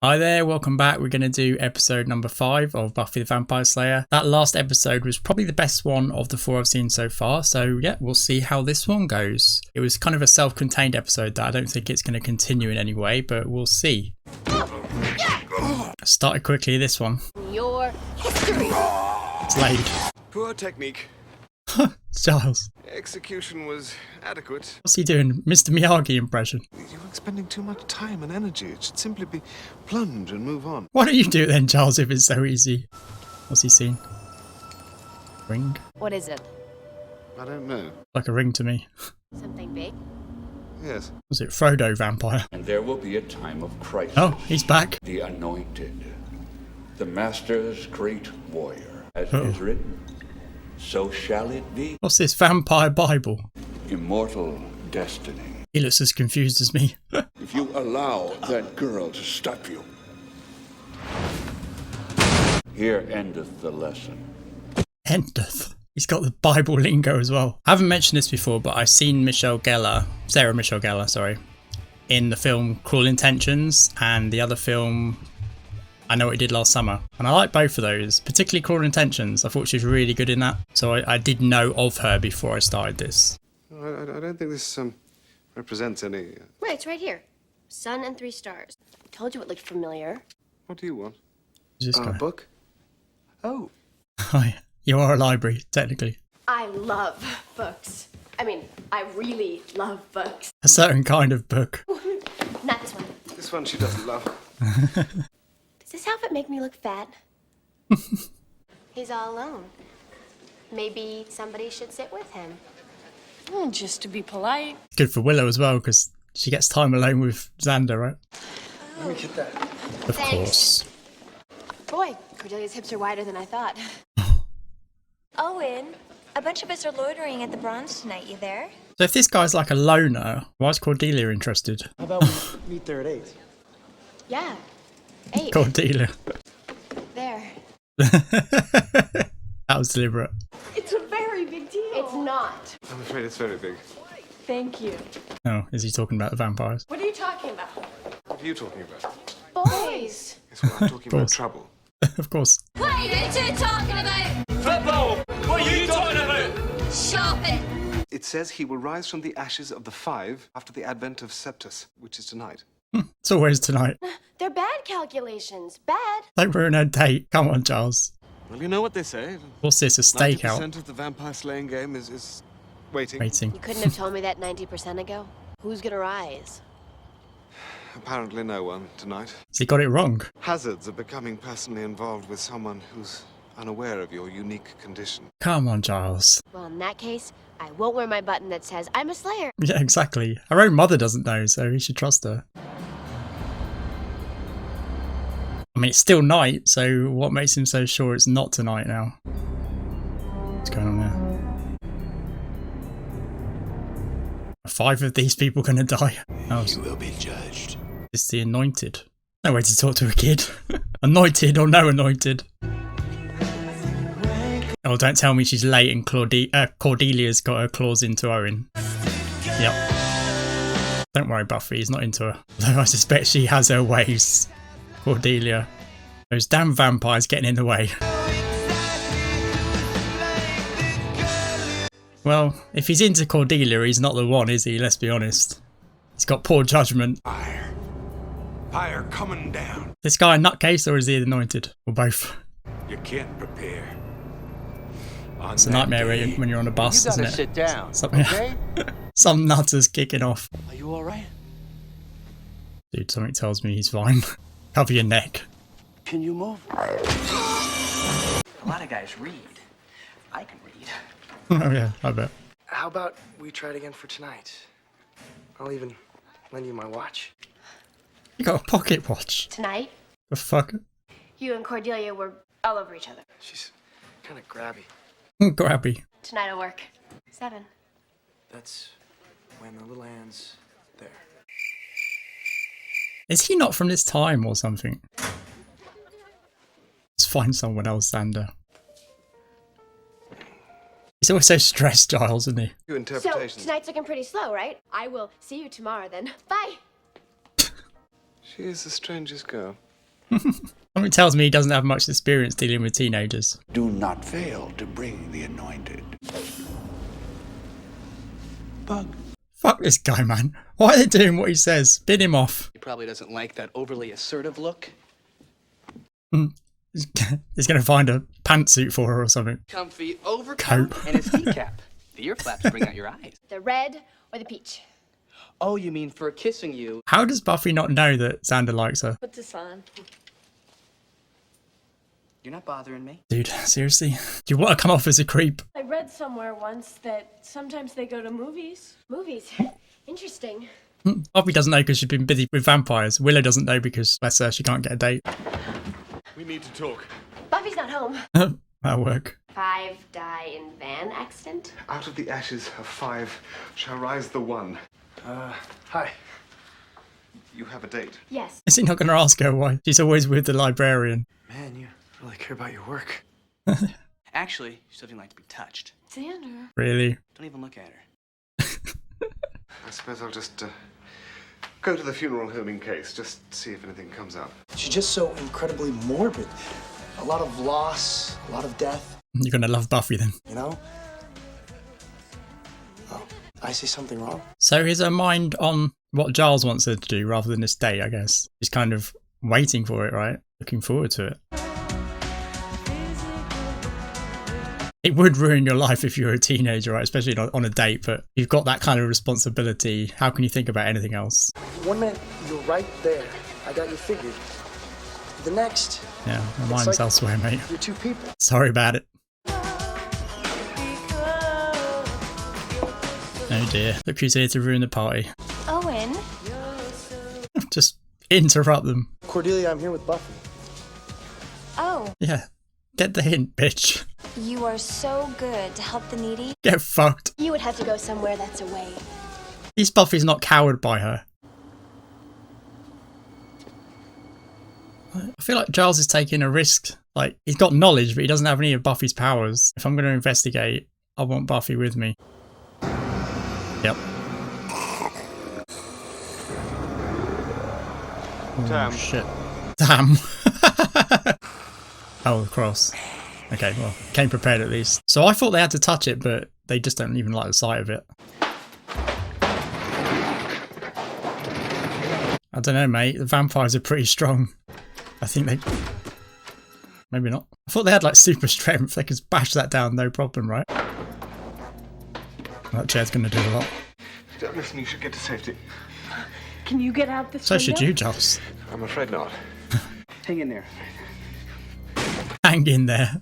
Hi there, welcome back. We're going to do episode number 5 of Buffy the Vampire Slayer. That last episode was probably the best one of the 4 I've seen so far, so yeah, we'll see how this one goes. It was kind of a self-contained episode that I don't think it's going to continue in any way, but we'll see. Started quickly this one. Your history. It's laid. Poor technique. Giles. Execution was adequate. What's he doing? Mr. Miyagi impression. You're expending too much time and energy. It should simply be plunge and move on. Why don't you do it then, Giles, if it's so easy? What's he seen? Ring? What is it? I don't know. Like a ring to me. Something big? Yes. Was it Frodo vampire? And there will be a time of crisis. Oh, he's back. The anointed, the master's great warrior, as Uh-oh. it is written. So shall it be. What's this vampire Bible? Immortal destiny. He looks as confused as me. If you allow that girl to stop you, here endeth the lesson. Endeth. He's got the Bible lingo as well. I haven't mentioned this before, but I've seen Sarah Michelle Gellar, sorry, in the film Cruel Intentions and the other film I Know What You Did Last Summer. And I like both of those, particularly Cruel Intentions. I thought she was really good in that. So I did know of her before I started this. I don't think this represents any... Right, it's right here. Sun and 3 stars. Told you it looked familiar. What do you want? Who's this guy? Book? Oh. Hi. You are a library, technically. I love books. I mean, I really love books. A certain kind of book. Not this one. This one she doesn't love. Does this outfit make me look fat? He's all alone. Maybe somebody should sit with him. Just to be polite. Good for Willow as well, because she gets time alone with Xander, right? Let me get that. Of Thanks. course. Boy, Cordelia's hips are wider than I thought. Owen, a bunch of us are loitering at the Bronze tonight. You there? So if this guy's like a loner, why is Cordelia interested? How about we meet there at 8? Yeah. 8. Cordelia. There. That was deliberate. It's a very big deal. It's not. I'm afraid it's very big. Thank you. Oh, is he talking about the vampires? What are you talking about? What are you talking about? Boys. Yes, well, I'm talking about course. trouble. Of course. What are you two talking about? Football! What are you talking about? Shopping. It says he will rise from the ashes of the 5 after the advent of Septus, which is tonight. It's always tonight. They're bad calculations. Bad. Don't ruin her date. Come on, Giles. Well, you know what they say. What's this, a stakeout? 90% of the vampire slaying game is waiting. Waiting. You couldn't have told me that 90% ago. Who's gonna rise? Apparently no one tonight. So he got it wrong. Hazards of becoming personally involved with someone who's unaware of your unique condition. Come on, Giles. Well, in that case, I won't wear my button that says I'm a slayer. Yeah, exactly. Her own mother doesn't know, so he should trust her. I mean, it's still night, so what makes him so sure it's not tonight now? What's going on there? 5 of these people gonna die? Oh, You will be judged. it's the anointed. No way to talk to a kid. Anointed or no anointed. Oh, don't tell me she's late and Cordelia's got her claws into Owen. Yep. Don't worry, Buffy, he's not into her. Though I suspect she has her ways. Cordelia. Those damn vampires getting in the way. Well, if he's into Cordelia, he's not the one, is he? Let's be honest. He's got poor judgment. Fire coming down. This guy a nutcase or is he anointed? Or both? You can't prepare. It's a nightmare when you're on a bus, You isn't gotta it? sit down, Something, okay? some nutter's kicking off. Are you alright? Dude, something tells me he's fine. Cover your neck. Can you move? A lot of guys read. I can read. Oh yeah, I bet. How about we try it again for tonight? I'll even lend you my watch. You got a pocket watch. Tonight, The fuck? you and Cordelia were all over each other. She's kind of grabby. Grabby. Tonight'll work. 7. That's when the little hand's there. Is he not from this time or something? Let's find someone else, Xander. He's always so stressed, Giles, isn't he? Your So, interpretations. tonight's looking pretty slow, right? I will see you tomorrow then. Bye. She is the strangest girl. Something tells me he doesn't have much experience dealing with teenagers. Do not fail to bring the anointed. Bug. Fuck this guy, man. Why are they doing what he says? Bin him off. He probably doesn't like that overly assertive look. He's going to find a pantsuit for her or something. Comfy overcoat Coat. and his feet cap. The ear flaps bring out your eyes. The red or the peach? Oh, you mean for kissing you? How does Buffy not know that Xander likes her? Put this on. You're not bothering me. Dude, seriously? Do you want to come off as a creep? I read somewhere once that sometimes they go to movies. Movies. Interesting. Buffy doesn't know because she's been busy with vampires. Willow doesn't know because, bless her, she can't get a date. We need to talk. Buffy's not home. That'll work. 5 die in van accident? Out of the ashes of 5 shall rise the one. Hi. You have a date. Yes. Is he not going to ask her why? She's always with the librarian. Man, you really care about your work. Actually, she doesn't like to be touched. Xander. Really? Don't even look at her. I suppose I'll just go to the funeral home in case, just see if anything comes up. She's just so incredibly morbid. A lot of loss, a lot of death, You're going to love Buffy then. you know? Oh, I say something wrong? So is her mind on what Giles wants her to do rather than this date, I guess? She's kind of waiting for it, right? Looking forward to it. It would ruin your life if you were a teenager, right? Especially on a date, but you've got that kind of responsibility. How can you think about anything else? One minute, you're right there. I got you figured. The next, Yeah, my mind's like- elsewhere, mate. you're two people. Sorry about it. Oh dear. Look who's here to ruin the party. Owen? Just interrupt them. Cordelia, I'm here with Buffy. Oh, Yeah. Get the hint, bitch. you are so good to help the needy. Get fucked. You would have to go somewhere that's away. At least Buffy's not cowered by her. I feel like Giles is taking a risk. Like, he's got knowledge, but he doesn't have any of Buffy's powers. If I'm going to investigate, I want Buffy with me. Yep. Damn. Oh, shit. Damn. Oh, the cross. Okay, well, came prepared at least. So I thought they had to touch it, but they just don't even like the sight of it. I don't know, mate. The vampires are pretty strong. I think they... Maybe not. I thought they had, like, super strength. They could bash that down, no problem, right? That chair's going to do a lot. If you don't listen, you should get to safety. Can you get out this So window? should you, Giles. I'm afraid not. Hang in there. Hang in there.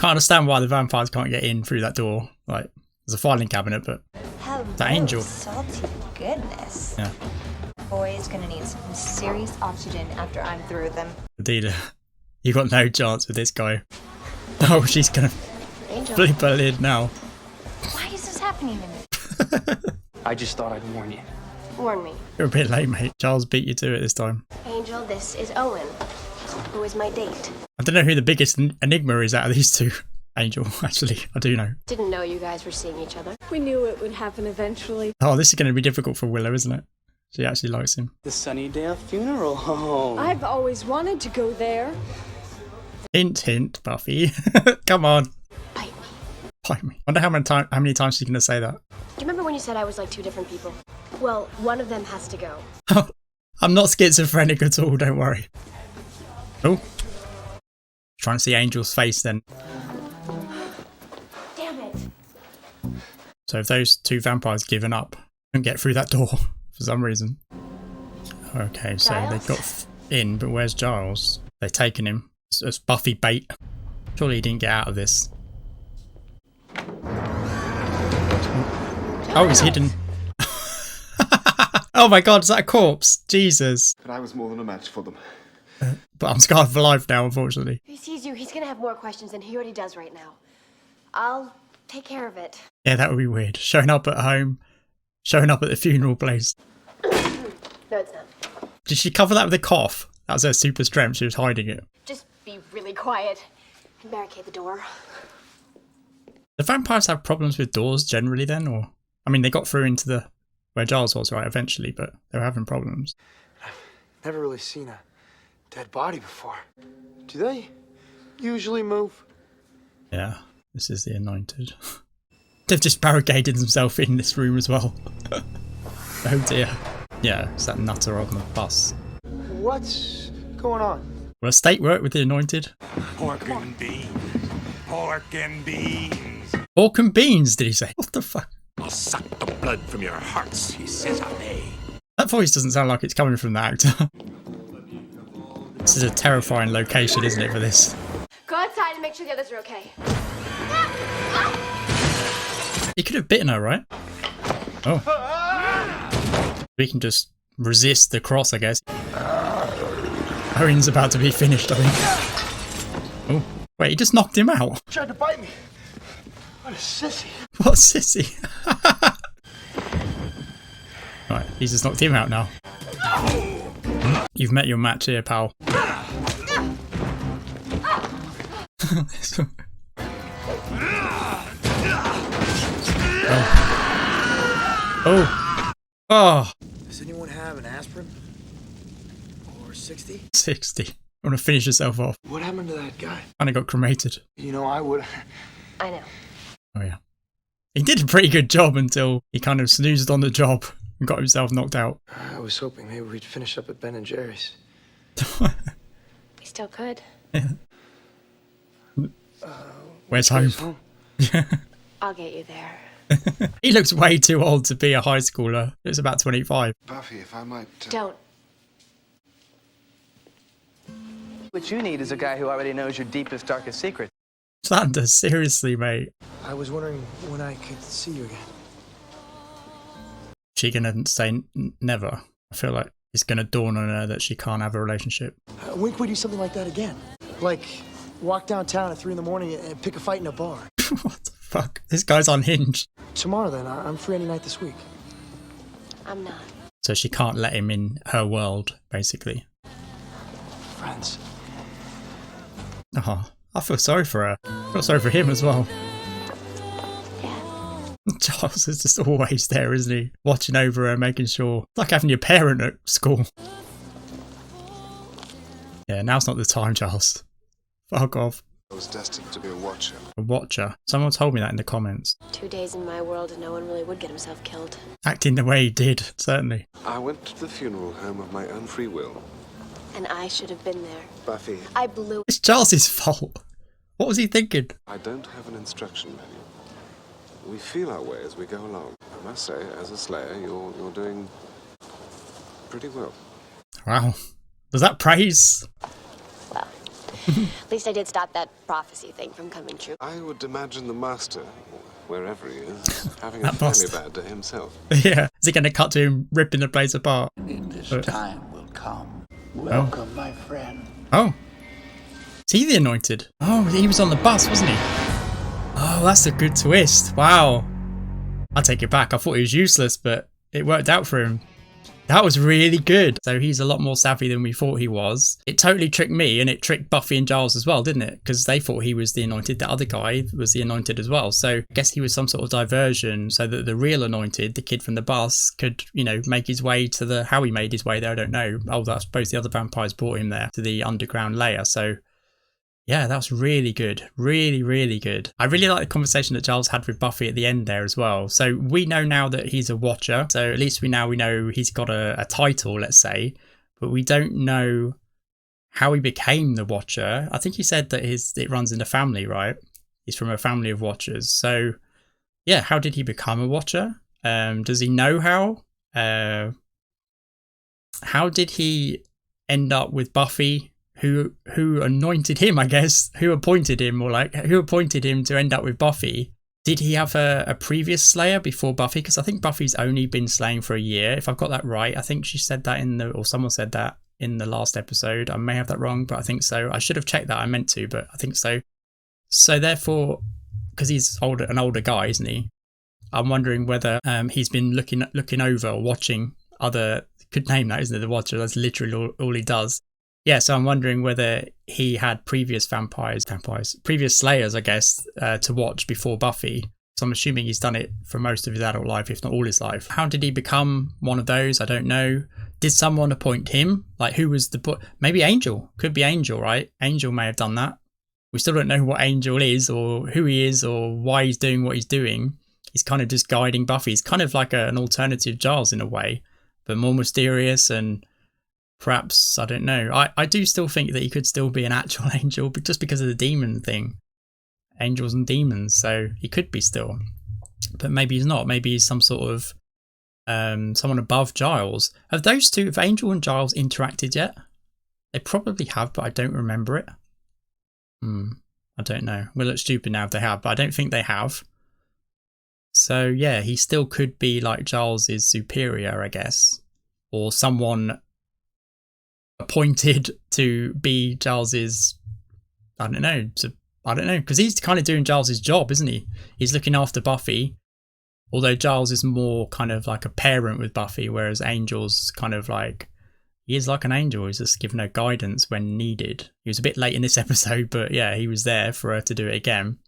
Can't understand why the vampires can't get in through that door. Like, there's a filing cabinet, but... Hello, Angel. salty goodness. Yeah. Boy is gonna need some serious oxygen after I'm through with them. Indeed. You got no chance with this guy. Oh, she's gonna Angel. flip her lid now. Why is this happening to me? I just thought I'd warn you. Warn me. You're a bit late, mate. Giles beat you to it this time. Angel, this is Owen, who is my date. I don't know who the biggest enigma is out of these two. Angel, actually. I do know. Didn't know you guys were seeing each other. We knew it would happen eventually. Oh, this is going to be difficult for Willow, isn't it? She actually likes him. The Sunnydale funeral home. I've always wanted to go there. Hint, hint, Buffy. Come on. Bite me. Bite me. Wonder how many times she's going to say that. Do you remember when you said I was like 2 different people? Well, one of them has to go. I'm not schizophrenic at all, don't worry. Oh. Trying to see Angel's face then. Damn it. So if those 2 vampires given up and get through that door for some reason. Okay, so Giles? they've got in, but where's Giles? They've taken him. It's Buffy bait. Surely he didn't get out of this. Oh, he's hidden. Oh my god, is that a corpse? Jesus. But I was more than a match for them. But I'm scarred for life now, unfortunately. If he sees you, he's gonna have more questions than he already does right now. I'll take care of it. Yeah, that would be weird. Showing up at home, showing up at the funeral place. No, it's not. Did she cover that with a cough? That was her super strength. She was hiding it. Just be really quiet and barricade the door. Do vampires have problems with doors generally then? Or, I mean, they got through into the where Giles was, right, eventually, but they were having problems. Never really seen a dead body before. Do they usually move? Yeah, this is the Anointed. They've just barricaded themselves in this room as well. Oh dear. Yeah, it's that nutter on the bus. What's going on? Will a steak work with the Anointed? Pork and beans. Pork and beans. Pork and beans, did he say? What the fuck? I'll suck the blood from your hearts, he says I may. That voice doesn't sound like it's coming from the actor. This is a terrifying location, isn't it, for this? Go outside and make sure the others are okay. He could have bitten her, right? Oh. We can just resist the cross, I guess. Owen's about to be finished, I think. Oh, wait, he just knocked him out. Tried to bite me. What a sissy. What sissy? Right, he's just knocked him out now. You've met your match here, pal. Oh. Oh. Does anyone have an aspirin? Or 60? 60. Want to finish yourself off. What happened to that guy? And I got cremated. You know, I would. I know. Oh yeah. He did a pretty good job until he kind of snoozed on the job and got himself knocked out. I was hoping maybe we'd finish up at Ben and Jerry's. We still could. Yeah. Where's home? I'll get you there. He looks way too old to be a high schooler. It's about 25. Buffy, if I might... Don't. What you need is a guy who already knows your deepest, darkest secrets. Xander, seriously, mate. I was wondering when I could see you again. She gonna say never. I feel like it's gonna dawn on her that she can't have a relationship. When could we do something like that again? Like, walk downtown at 3 in the morning and pick a fight in a bar. What the fuck? This guy's unhinged. Tomorrow then, I'm free any night this week. I'm not. So she can't let him in her world, basically. Friends. Oh, I feel sorry for her. I feel sorry for him as well. Yeah. Giles is just always there, isn't he? Watching over her, making sure. It's like having your parent at school. Yeah, now's not the time, Giles. Fuck off. I was destined to be a watcher. A watcher. Someone told me that in the comments. 2 days in my world and no one really would get himself killed. Acting the way he did, certainly. I went to the funeral home of my own free will. And I should have been there. Buffy, I blew. It's Giles' fault. What was he thinking? I don't have an instruction manual. We feel our way as we go along. I must say, as a slayer, you're doing pretty well. Wow. Was that praise? Well, at least I did stop that prophecy thing from coming true. I would imagine the master, wherever he is, having a That fairly master. bad day himself. Yeah. Is he going to cut to him ripping the place apart? This time will come. Welcome, my friend. Oh. Is he the Anointed? Oh, he was on the bus, wasn't he? Oh, that's a good twist. Wow. I take it back. I thought he was useless, but it worked out for him. That was really good. So he's a lot more savvy than we thought he was. It totally tricked me, and it tricked Buffy and Giles as well, didn't it? Because they thought he was the Anointed. The other guy was the Anointed as well. So I guess he was some sort of diversion so that the real Anointed, the kid from the bus, could, you know, make his way to the... How he made his way there, I don't know. Oh, I suppose the other vampires brought him there to the underground layer. So yeah, that was really good. Really, really good. I really like the conversation that Giles had with Buffy at the end there as well. So we know now that he's a Watcher. So at least we know he's got a title, let's say. But we don't know how he became the Watcher. I think he said that it runs in the family, right? He's from a family of Watchers. So yeah, how did he become a Watcher? Does he know how? How did he end up with Buffy? Who anointed him, I guess, who appointed him, or like who appointed him to end up with Buffy? Did he have a previous Slayer before Buffy? Because I think Buffy's only been slaying for a year, if I've got that right. I think she said that or someone said that in the last episode. I may have that wrong, but I think so. I should have checked that. I meant to, but I think so. So therefore, because he's an older guy, isn't he? I'm wondering whether he's been looking over or watching other. Could name that, isn't it? The Watcher. That's literally all he does. Yeah, so I'm wondering whether he had previous previous Slayers, I guess, to watch before Buffy. So I'm assuming he's done it for most of his adult life, if not all his life. How did he become one of those? I don't know. Did someone appoint him? Like, who was the... Maybe Angel. Could be Angel, right? Angel may have done that. We still don't know what Angel is or who he is or why he's doing what he's doing. He's kind of just guiding Buffy. He's kind of like an alternative Giles in a way, but more mysterious and perhaps, I don't know. I do still think that he could still be an actual angel, but just because of the demon thing. Angels and demons, so he could be still. But maybe he's not. Maybe he's some sort of someone above Giles. Have Angel and Giles interacted yet? They probably have, but I don't remember it. I don't know. We'll look stupid now if they have, but I don't think they have. So yeah, he still could be like Giles's superior, I guess, or someone appointed to be Giles's. I don't know, because he's kind of doing Giles's job, isn't he? He's looking after Buffy, although Giles is more kind of like a parent with Buffy, whereas Angel's kind of like, he is like an angel. He's just giving her guidance when needed. He was a bit late in this episode, but yeah, he was there for her to do it again.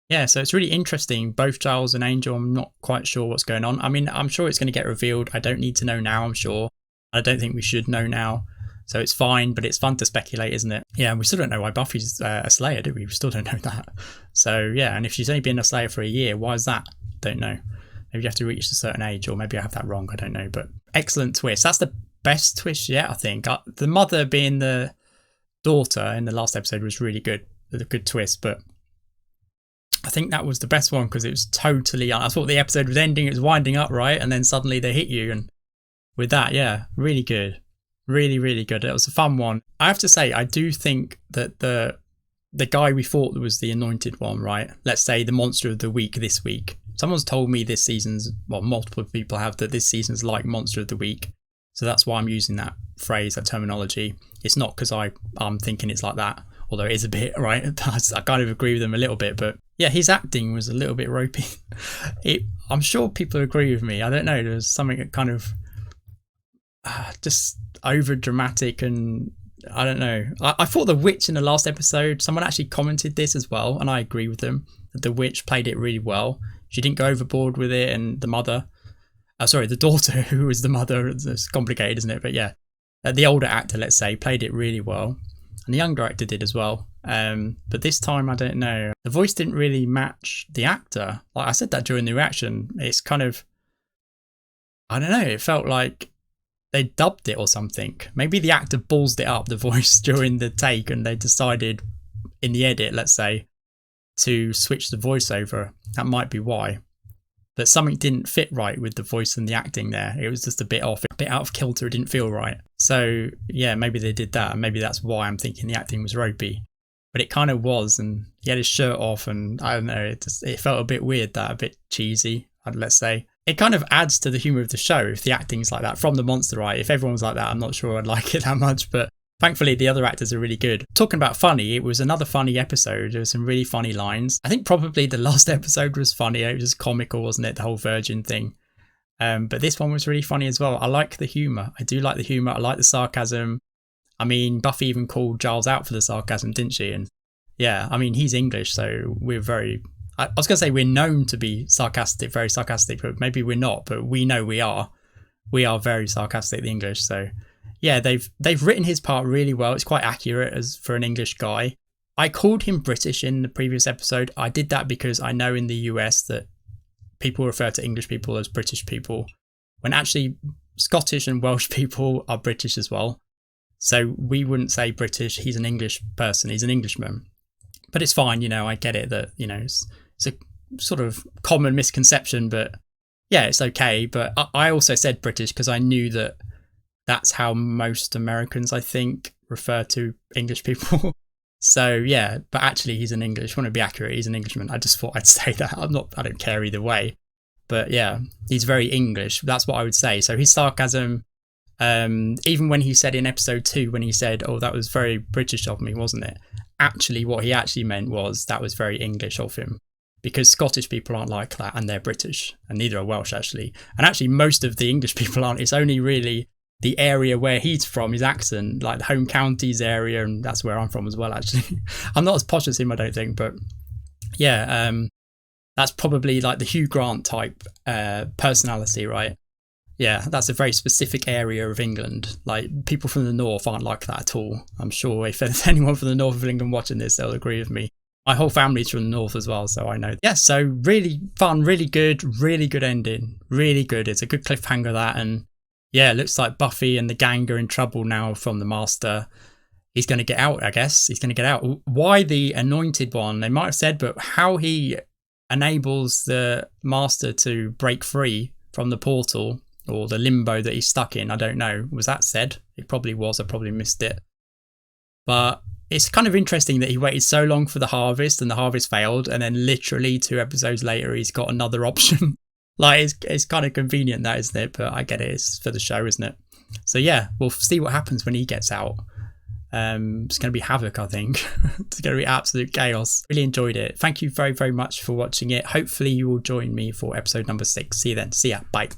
Yeah, so it's really interesting. Both Giles and Angel, I'm not quite sure what's going on. I mean, I'm sure it's going to get revealed. I don't need to know now, I'm sure. I don't think we should know now. So it's fine, but it's fun to speculate, isn't it? Yeah, we still don't know why Buffy's a Slayer, do we? We still don't know that. So yeah, and if she's only been a Slayer for a year, why is that? Don't know. Maybe you have to reach a certain age, or maybe I have that wrong, I don't know. But excellent twist. That's the best twist yet, I think. The mother being the daughter in the last episode was really good. A good twist, but I think that was the best one because it was totally... I thought the episode was ending, it was winding up, right? And then suddenly they hit you, and with that, yeah, really good. Really, really good. It was a fun one. I have to say, I do think that the guy we thought was the anointed one, right? Let's say the monster of the week this week. Someone's told me this season's... Well, multiple people have that this season's like monster of the week. So that's why I'm using that phrase, that terminology. It's not because I'm thinking it's like that, although it is a bit, right? I kind of agree with them a little bit, but yeah, his acting was a little bit ropey. I'm sure people agree with me. I don't know. There was something that kind of just over dramatic, and I don't know. I thought the witch in the last episode, someone actually commented this as well, and I agree with them, that the witch played it really well. She didn't go overboard with it, and the mother... the daughter, who was the mother, it's complicated, isn't it? But yeah, the older actor, let's say, played it really well. And the younger actor did as well. But this time, I don't know. The voice didn't really match the actor. Like I said that during the reaction. It's kind of... I don't know. It felt like they dubbed it or something. Maybe the actor ballsed it up, the voice, during the take, and they decided in the edit, let's say, to switch the voice over. That might be why. But something didn't fit right with the voice and the acting there. It was just a bit off, a bit out of kilter. It didn't feel right. So yeah, maybe they did that. And maybe that's why I'm thinking the acting was ropey. But it kind of was, and he had his shirt off, and I don't know, it felt a bit weird, that a bit cheesy, let's say. It kind of adds to the humour of the show if the acting's like that from the monster, right? If everyone was like that, I'm not sure I'd like it that much, but thankfully the other actors are really good. Talking about funny, it was another funny episode. There were some really funny lines. I think probably the last episode was funnier. It was just comical, wasn't it? The whole virgin thing. But this one was really funny as well. I like the humour. I do like the humour. I like the sarcasm. I mean, Buffy even called Giles out for the sarcasm, didn't she? And yeah, I mean, he's English, so we're very... I was going to say we're known to be sarcastic, very sarcastic, but maybe we're not, but we know we are. We are very sarcastic, the English, so... Yeah, they've written his part really well. It's quite accurate as for an English guy. I called him British in the previous episode. I did that because I know in the US that people refer to English people as British people, when actually Scottish and Welsh people are British as well. So we wouldn't say British. He's an English person. He's an Englishman. But it's fine, you know, I get it that, you know, it's a sort of common misconception, but yeah, it's okay. But I also said British because I knew that that's how most Americans, I think, refer to English people. So yeah, but actually he's an English. I want to be accurate. He's an Englishman. I just thought I'd say that. I don't care either way. But yeah, he's very English. That's what I would say. So his sarcasm, even when he said in episode 2, when he said, "Oh, that was very British of me, wasn't it?" Actually, what he actually meant was that was very English of him. Because Scottish people aren't like that, and they're British, and neither are Welsh actually. And actually, most of the English people aren't. It's only really the area where he's from, his accent, like the home counties area, and that's where I'm from as well, actually. I'm not as posh as him, I don't think, but yeah, that's probably like the Hugh Grant type personality, right? Yeah, that's a very specific area of England. Like, people from the north aren't like that at all. I'm sure if there's anyone from the north of England watching this, they'll agree with me. My whole family's from the north as well, so I know. Yeah, so really fun, really good ending. Really good. It's a good cliffhanger, that. And yeah, it looks like Buffy and the gang are in trouble now from the Master. He's going to get out, I guess. He's going to get out. Why the Anointed One, they might have said, but how he enables the Master to break free from the portal or the limbo that he's stuck in, I don't know. Was that said? It probably was. I probably missed it. But it's kind of interesting that he waited so long for the harvest and the harvest failed, and then literally 2 episodes later he's got another option. Like, it's kind of convenient, that, isn't it? But I get it. It's for the show, isn't it? So yeah, we'll see what happens when he gets out. It's going to be havoc, I think. It's going to be absolute chaos. Really enjoyed it. Thank you very, very much for watching it. Hopefully you will join me for episode number 6. See you then. See ya. Bye.